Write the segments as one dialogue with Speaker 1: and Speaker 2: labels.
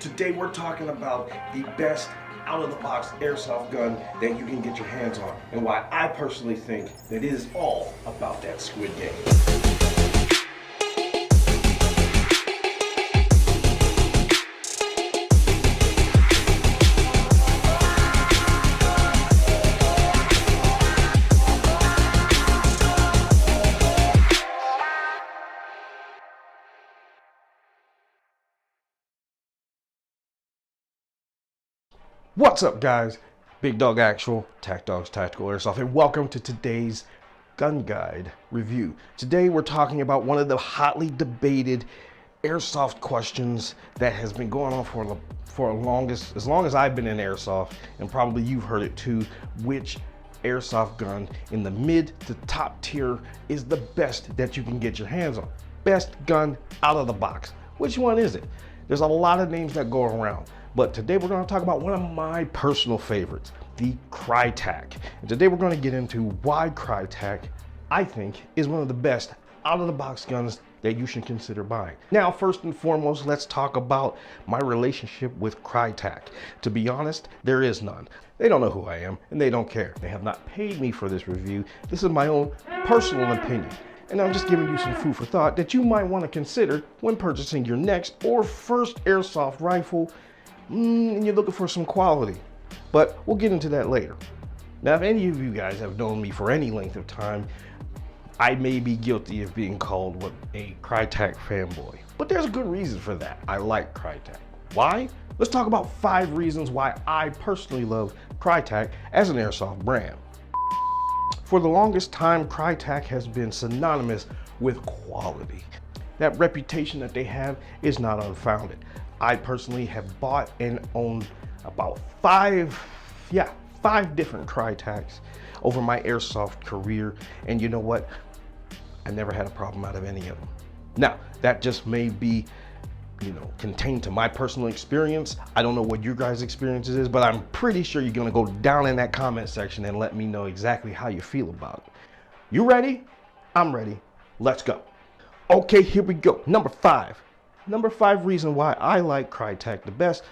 Speaker 1: Today we're talking about the best out-of-the-box airsoft gun that you can get your hands on, and why I personally think that it is all about that squid game. What's up, guys? Big Dog Actual, Tac Dog's Tactical Airsoft, and welcome to today's gun guide review. Today we're talking about one of the hotly debated airsoft questions that has been going on for as long as I've been in airsoft, and probably you've heard it too. Which airsoft gun in the mid to top tier is the best that you can get your hands on? Best gun out of the box. Which one is it? There's a lot of names that go around, but today we're going to talk about one of my personal favorites, the Krytac. And today we're going to get into why Krytac, I think, is one of the best out-of-the-box guns that you should consider buying. Now, first and foremost, let's talk about my relationship with Krytac. To be honest, there is none. They don't know who I am, and they don't care. They have not paid me for this review. This is my own personal opinion. And I'm just giving you some food for thought that you might want to consider when purchasing your next or first airsoft rifle, and you're looking for some quality. But we'll get into that later. Now, if any of you guys have known me for any length of time, I may be guilty of being called a Krytac fanboy. But there's a good reason for that. I like Krytac. Why? Let's talk about 5 reasons why I personally love Krytac as an airsoft brand. For the longest time, Krytac has been synonymous with quality. That reputation that they have is not unfounded. I personally have bought and owned about 5 different Krytacs over my airsoft career, and you know what? I never had a problem out of any of them. Now, that just may be, contained to my personal experience. I don't know what your guys' experience is, but I'm pretty sure you're gonna go down in that comment section and let me know exactly how you feel about it. You ready? I'm ready. Let's go. Okay, here we go. Number 5 reason why I like Krytac the best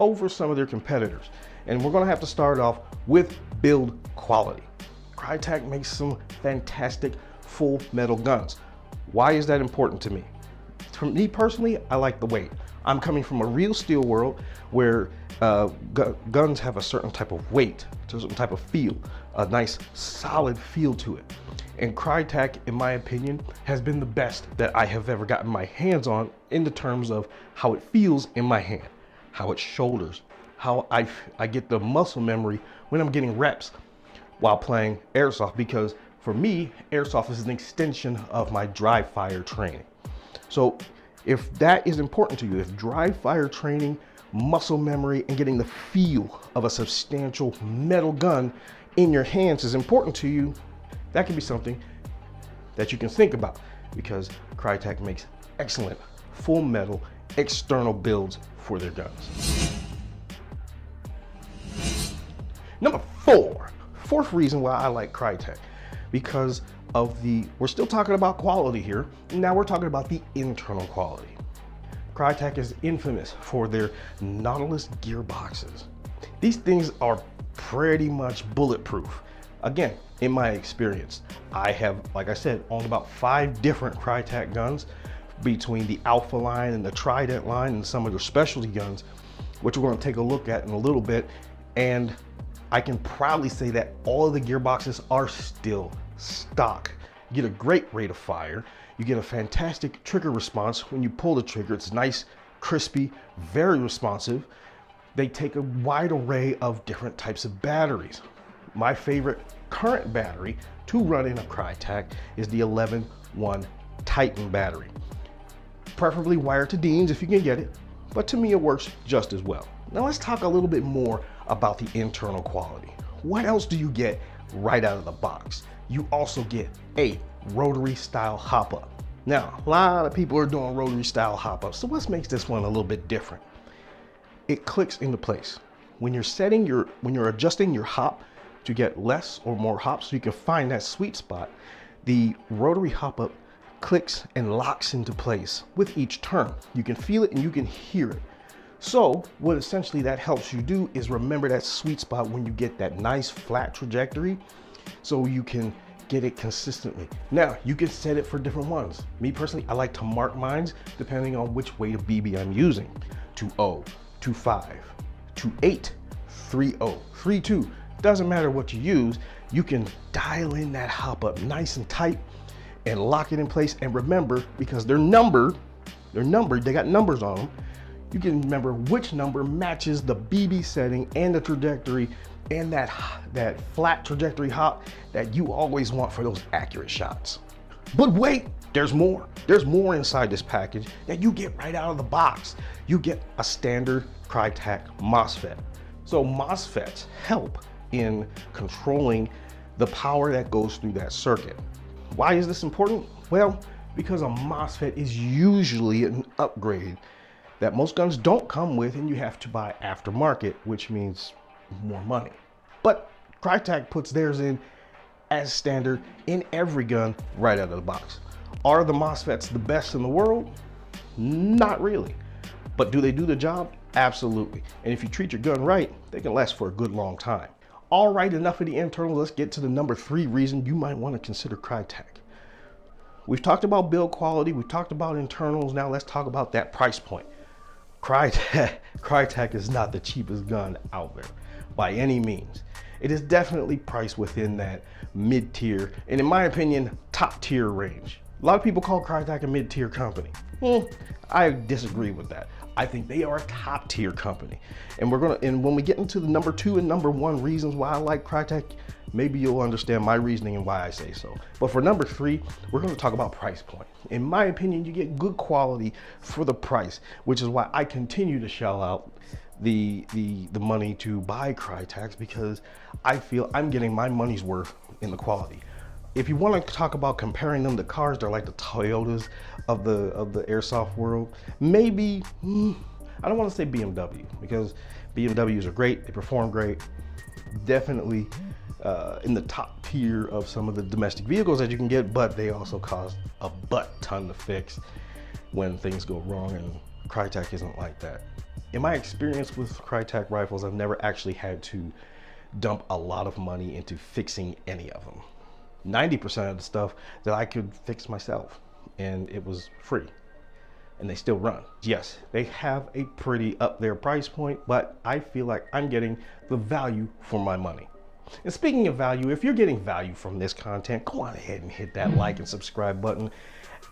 Speaker 1: over some of their competitors. And we're gonna have to start off with build quality. Krytac makes some fantastic full metal guns. Why is that important to me? For me personally, I like the weight. I'm coming from a real steel world where guns have a certain type of weight, a certain type of feel, a nice solid feel to it. And Krytac, in my opinion, has been the best that I have ever gotten my hands on in the terms of how it feels in my hand, how it shoulders, how I get the muscle memory when I'm getting reps while playing airsoft, because for me, airsoft is an extension of my dry fire training. So if that is important to you, if dry fire training, muscle memory, and getting the feel of a substantial metal gun in your hands is important to you, that can be something that you can think about, because Krytac makes excellent full metal external builds for their guns. Number 4, fourth reason why I like Krytac, because of we're still talking about quality here, and now we're talking about the internal quality. Krytac is infamous for their Nautilus gearboxes. These things are pretty much bulletproof. Again, in my experience, I have, like I said, owned about 5 different Krytac guns between the Alpha line and the Trident line and some of their specialty guns, which we're going to take a look at in a little bit. And I can proudly say that all of the gearboxes are still stock. You get a great rate of fire. You get a fantastic trigger response when you pull the trigger. It's nice, crispy, very responsive. They take a wide array of different types of batteries. My favorite current battery to run in a Krytac is the 11-1 Titan battery. Preferably wired to Deans if you can get it, but to me it works just as well. Now let's talk a little bit more about the internal quality. What else do you get right out of the box? You also get a rotary style hop up. Now, a lot of people are doing rotary style hop ups, so what makes this one a little bit different? It clicks into place. When you're adjusting your hop to get less or more hops so you can find that sweet spot, the rotary hop up clicks and locks into place with each turn. You can feel it and you can hear it. So what essentially that helps you do is remember that sweet spot when you get that nice flat trajectory, so you can get it consistently. Now, you can set it for different ones. Me personally, I like to mark mines depending on which weight of BB I'm using. 2.0, 2.5, 2.8, 3.0, 3.2. Doesn't matter what you use, you can dial in that hop up nice and tight and lock it in place. And remember, because they're numbered, they got numbers on them, you can remember which number matches the BB setting and the trajectory and that flat trajectory hop that you always want for those accurate shots. But wait, there's more. There's more inside this package that you get right out of the box. You get a standard Krytac MOSFET. So MOSFETs help in controlling the power that goes through that circuit. Why is this important? Well, because a MOSFET is usually an upgrade that most guns don't come with, and you have to buy aftermarket, which means more money. But Krytac puts theirs in as standard in every gun right out of the box. Are the MOSFETs the best in the world? Not really. But do they do the job? Absolutely. And if you treat your gun right, they can last for a good long time. All right, enough of the internals. Let's get to the number 3 reason you might want to consider Krytac. We've talked about build quality, we've talked about internals. Now let's talk about that price point. Krytac is not the cheapest gun out there by any means. It is definitely priced within that mid-tier, and in my opinion, top-tier range. A lot of people call Krytac a mid-tier company. I disagree with that. I think they are a top-tier company. And when we get into the number 2 and number 1 reasons why I like Krytac, maybe you'll understand my reasoning and why I say so. But for number 3, we're going to talk about price point. In my opinion, you get good quality for the price, which is why I continue to shell out the money to buy Krytacs, because I feel I'm getting my money's worth in the quality. If you want to talk about comparing them to cars, they're like the Toyotas of the airsoft world. Maybe I don't want to say BMW, because BMWs are great, they perform great, definitely in the top tier of some of the domestic vehicles that you can get, but they also cost a butt ton to fix when things go wrong, and Krytac isn't like that. In my experience with Krytac rifles, I've never actually had to dump a lot of money into fixing any of them. 90% of the stuff that I could fix myself, and it was free, and they still run. Yes, they have a pretty up there price point, but I feel like I'm getting the value for my money. And speaking of value, if you're getting value from this content, go on ahead and hit that like and subscribe button.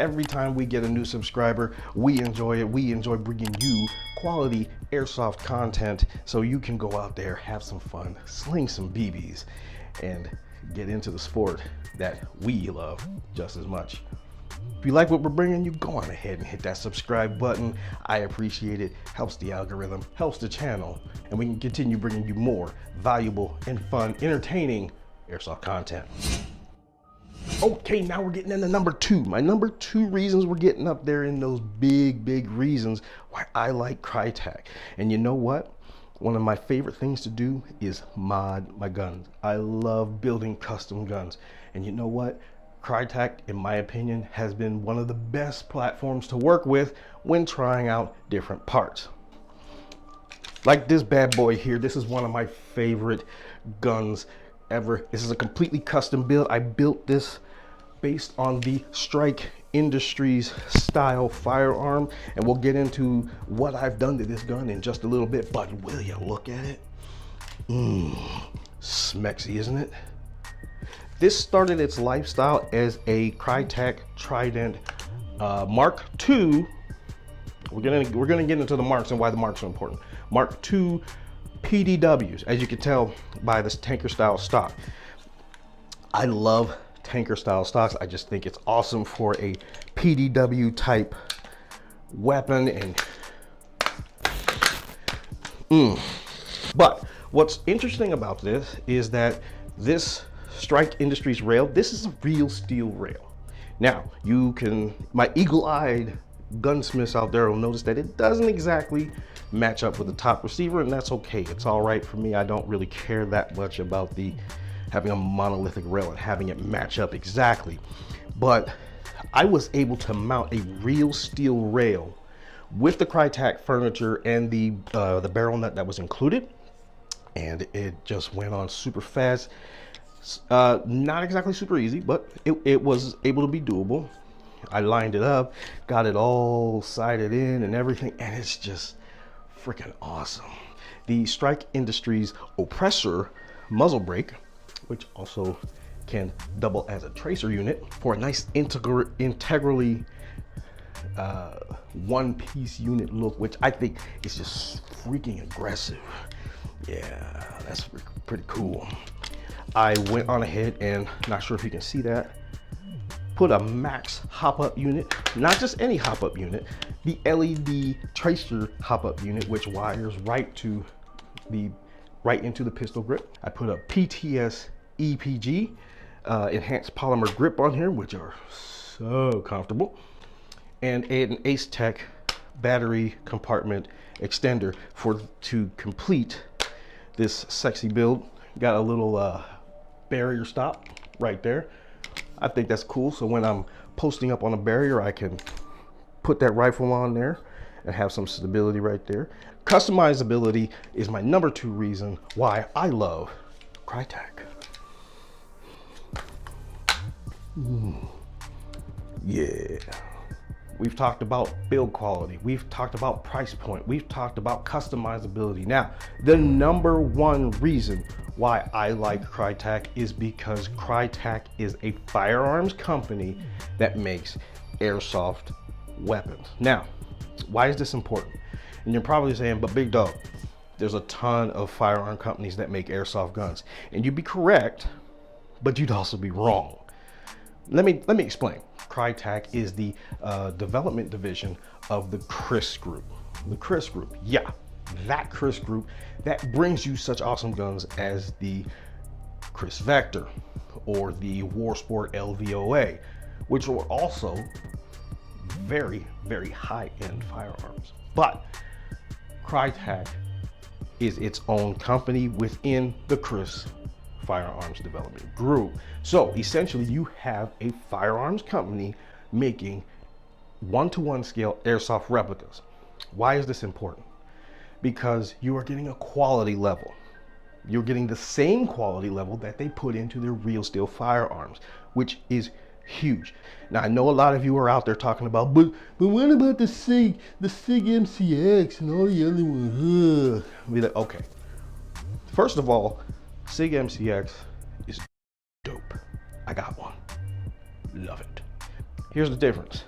Speaker 1: Every time we get a new subscriber, we enjoy it. We enjoy bringing you quality airsoft content so you can go out there, have some fun, sling some BBs, and get into the sport that we love just as much. If you like what we're bringing you, go on ahead and hit that subscribe button. I appreciate it. Helps the algorithm, helps the channel, and we can continue bringing you more valuable and fun, entertaining airsoft content. Okay, now we're getting into number 2. My number 2 reasons we're getting up there in those big reasons why I like Krytac. And you know what? One of my favorite things to do is mod my guns. I love building custom guns. And you know what? Krytac, in my opinion, has been one of the best platforms to work with when trying out different parts. Like this bad boy here, this is one of my favorite guns ever. This is a completely custom build. I built this based on the Strike Industries style firearm, and we'll get into what I've done to this gun in just a little bit, but will you look at it? Smexy, isn't it? This started its lifestyle as a Krytac Trident Mark II. We're gonna get into the marks and why the marks are important. Mark II PDWs, as you can tell by this tanker style stock. I love tanker style stocks. I just think it's awesome for a PDW type weapon. And but what's interesting about this is that this Strike Industries rail, this is a real steel rail. Now you can, my eagle-eyed gunsmiths out there will notice that it doesn't exactly match up with the top receiver, and that's okay. It's all right for me. I don't really care that much about having a monolithic rail and having it match up exactly. But I was able to mount a real steel rail with the Krytac furniture and the barrel nut that was included, and it just went on super fast. Not exactly super easy, but it was able to be doable. I lined it up, got it all sighted in and everything, and it's just freaking awesome. The Strike Industries Oppressor muzzle brake, which also can double as a tracer unit for a nice integrally one-piece unit look, which I think is just freaking aggressive. Yeah, that's pretty cool. I went on ahead and, not sure if you can see that, put a max hop-up unit, not just any hop-up unit, the LED tracer hop-up unit, which wires right into the pistol grip. I put a PTS EPG enhanced polymer grip on here, which are so comfortable, and an Ace Tech battery compartment extender to complete this sexy build. Got a little barrier stop right there. I think that's cool. So when I'm posting up on a barrier, I can put that rifle on there and have some stability right there. Customizability is my number 2 reason why I love Krytac. Yeah. We've talked about build quality. We've talked about price point. We've talked about customizability. Now, the number 1 reason why I like Krytac is because Krytac is a firearms company that makes airsoft weapons. Now, why is this important? And you're probably saying, but big dog, there's a ton of firearm companies that make airsoft guns. And you'd be correct, but you'd also be wrong. Let me explain. Krytac is the development division of the Chris Group. The Chris Group, yeah, that Chris Group that brings you such awesome guns as the Chris Vector or the Warsport LVOA, which are also very, very high-end firearms. But Krytac is its own company within the Chris Firearms Development Group. So essentially you have a firearms company making 1-to-1 scale airsoft replicas. Why is this important? Because you are getting a quality level. You're getting the same quality level that they put into their real steel firearms, which is huge. Now I know a lot of you are out there talking about, but what about the SIG MCX and all the other ones? Be like, okay. First of all, SIG MCX is dope. I got one. Love it. Here's the difference.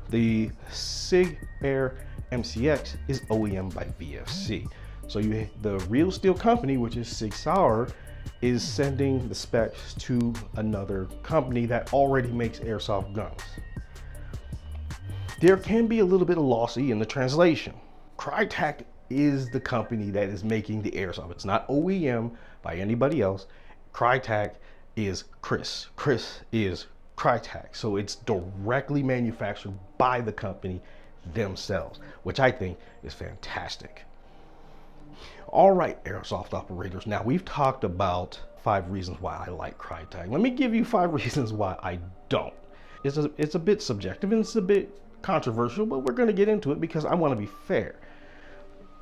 Speaker 1: The SIG Air MCX is OEM by VFC. So the real steel company, which is Sig Sauer, is sending the specs to another company that already makes airsoft guns. There can be a little bit of lossy in the translation. Krytac is the company that is making the airsoft. It's not OEM by anybody else. Krytac is Chris. Chris is Krytac. So it's directly manufactured by the company themselves, which I think is fantastic. All right, airsoft operators. Now we've talked about 5 reasons why I like Krytac. Let me give you 5 reasons why I don't. It's a bit subjective and it's a bit controversial, but we're going to get into it because I want to be fair.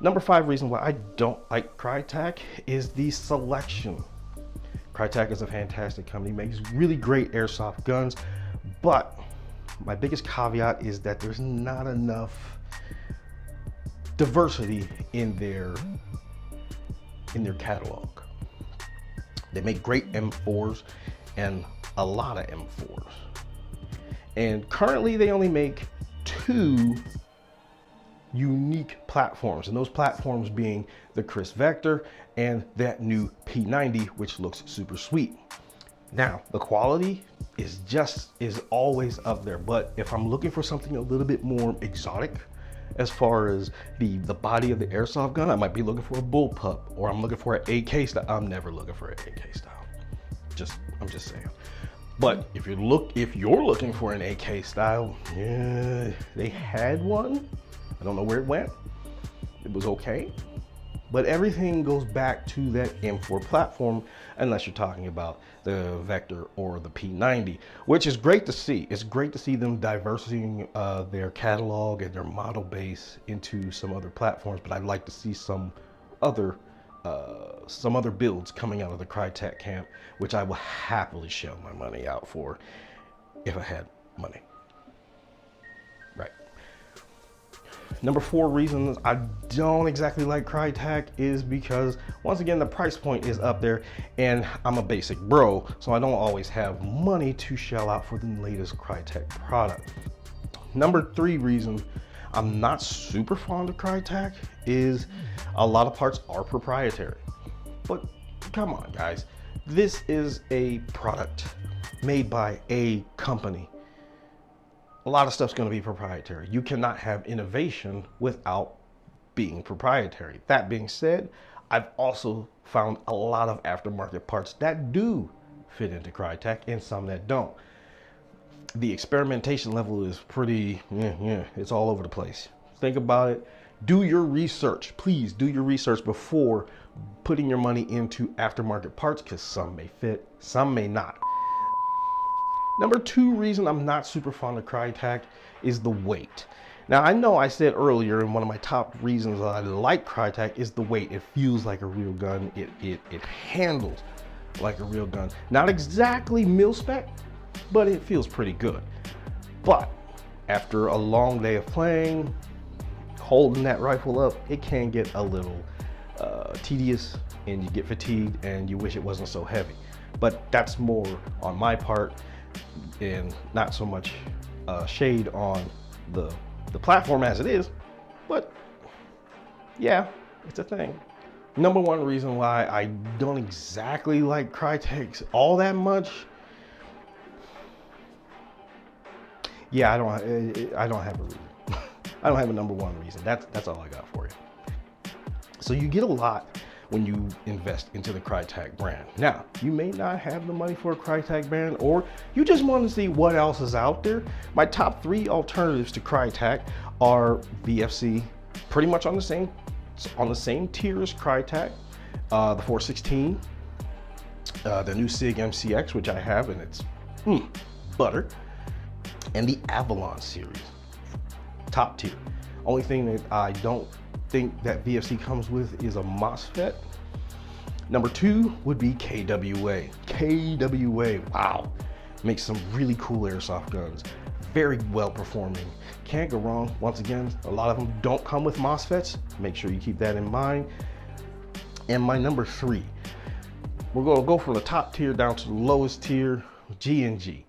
Speaker 1: Number 5 reason why I don't like Krytac is the selection. Krytac is a fantastic company, makes really great airsoft guns, but my biggest caveat is that there's not enough diversity in their catalog. They make great M4s and a lot of M4s. And currently they only make 2 unique platforms, and those platforms being the Chris Vector and that new P90, which looks super sweet. Now, the quality is always up there, but if I'm looking for something a little bit more exotic, as far as the body of the airsoft gun, I might be looking for a bullpup, or I'm looking for an AK style. I'm never looking for an AK style. I'm just saying. But if you're looking for an AK style, yeah, they had one. I don't know where it went. It was okay, but everything goes back to that M4 platform, unless you're talking about the Vector or the P90, which is great to see. It's great to see them diversifying their catalog and their model base into some other platforms, but I'd like to see some other builds coming out of the Krytac camp, which I will happily shell my money out for if I had money. Right. Number 4 reasons I don't exactly like Krytac is because, once again, the price point is up there and I'm a basic bro, so I don't always have money to shell out for the latest Krytac product. Number 3 reason I'm not super fond of Krytac is a lot of parts are proprietary. But come on, guys, this is a product made by a company. A lot of stuff's going to be proprietary. You cannot have innovation without being proprietary. That being said, I've also found a lot of aftermarket parts that do fit into Krytac and some that don't. The experimentation level is pretty, it's all over the place. Think about it. Do your research. Please do your research before putting your money into aftermarket parts, because some may fit, some may not. Number 2 reason I'm not super fond of Krytac is the weight. Now, I know I said earlier, and one of my top reasons that I like Krytac is the weight. It feels like a real gun. It handles like a real gun. Not exactly mil spec, but it feels pretty good. But after a long day of playing, holding that rifle up, it can get a little tedious, and you get fatigued and you wish it wasn't so heavy. But that's more on my part, and not so much shade on the platform as it is, but yeah, it's a thing. Number 1 reason why I don't exactly like Krytac all that much, yeah, I don't have a reason. I don't have a number 1 reason. That's all I got for you. So you get a lot when you invest into the Krytac brand. Now, you may not have the money for a Krytac brand, or you just want to see what else is out there. My top 3 alternatives to Krytac are VFC, pretty much on the same tier as Krytac, the 416, the new SIG MCX, which I have, and it's butter, and the Avalon series, top tier. Only thing that I don't think that VFC comes with is a MOSFET. Number 2 would be KWA. KWA, wow, makes some really cool airsoft guns. Very well performing. Can't go wrong. Once again, a lot of them don't come with MOSFETs. Make sure you keep that in mind. And my number 3, we're gonna go from the top tier down to the lowest tier, G&G.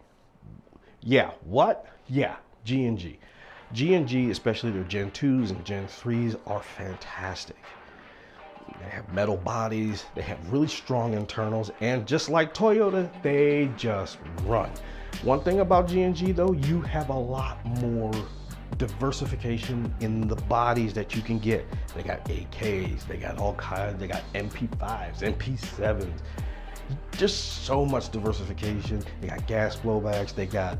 Speaker 1: Yeah, what? Yeah, G&G. G&G, especially their Gen 2s and Gen 3s, are fantastic. They have metal bodies, they have really strong internals, and just like Toyota, they just run. One thing about G&G though, you have a lot more diversification in the bodies that you can get. They got AKs, they got all kinds, they got MP5s, MP7s, just so much diversification. They got gas blowbacks, they got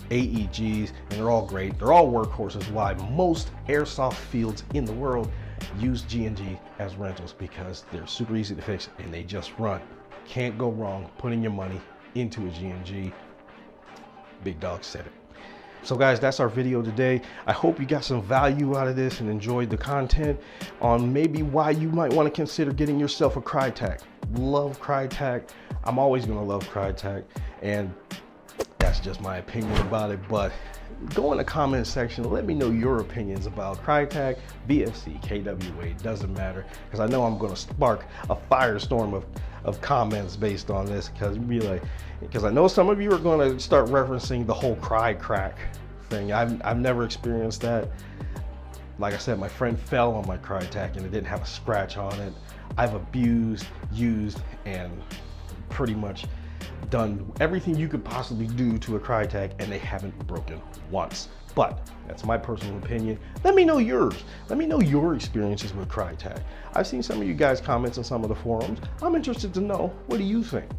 Speaker 1: AEGs, and they're all great. They're all workhorses. Why most airsoft fields in the world use G&G as rentals, because they're super easy to fix and they just run. Can't go wrong putting your money into a G&G. Big Dog said it. So guys, that's our video today. I hope you got some value out of this and enjoyed the content on maybe why you might want to consider getting yourself a Krytac. Love Krytac. I'm always going to love Krytac, and that's just my opinion about it. But go in the comment section, let me know your opinions about Krytac, VFC, KWA, doesn't matter, because I know I'm going to spark a firestorm of comments based on this, because I know some of you are going to start referencing the whole Krytac thing. I've never experienced that. Like I said, my friend fell on my Krytac and it didn't have a scratch on it. I've abused, used, and pretty much done everything you could possibly do to a Krytac and they haven't broken once. But that's my personal opinion. Let me know yours. Let me know your experiences with Krytac. I've seen some of you guys' comments on some of the forums. I'm interested to know, what do you think?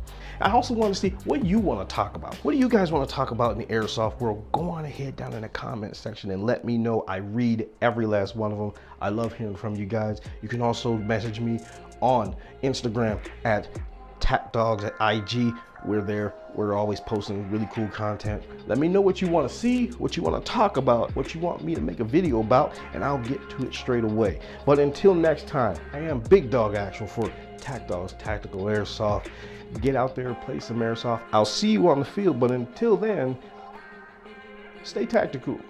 Speaker 1: I also want to see what you want to talk about. What do you guys want to talk about in the airsoft world? Go on ahead down in the comment section and let me know. I read every last one of them. I love hearing from you guys. You can also message me on Instagram at TacDogs at IG. We're there. We're always posting really cool content. Let me know what you want to see, what you want to talk about, what you want me to make a video about, and I'll get to it straight away. But until next time, I am Big Dog Actual for TacDogs Tactical Airsoft. Get out there, play some airsoft. I'll see you on the field, but until then, stay tactical.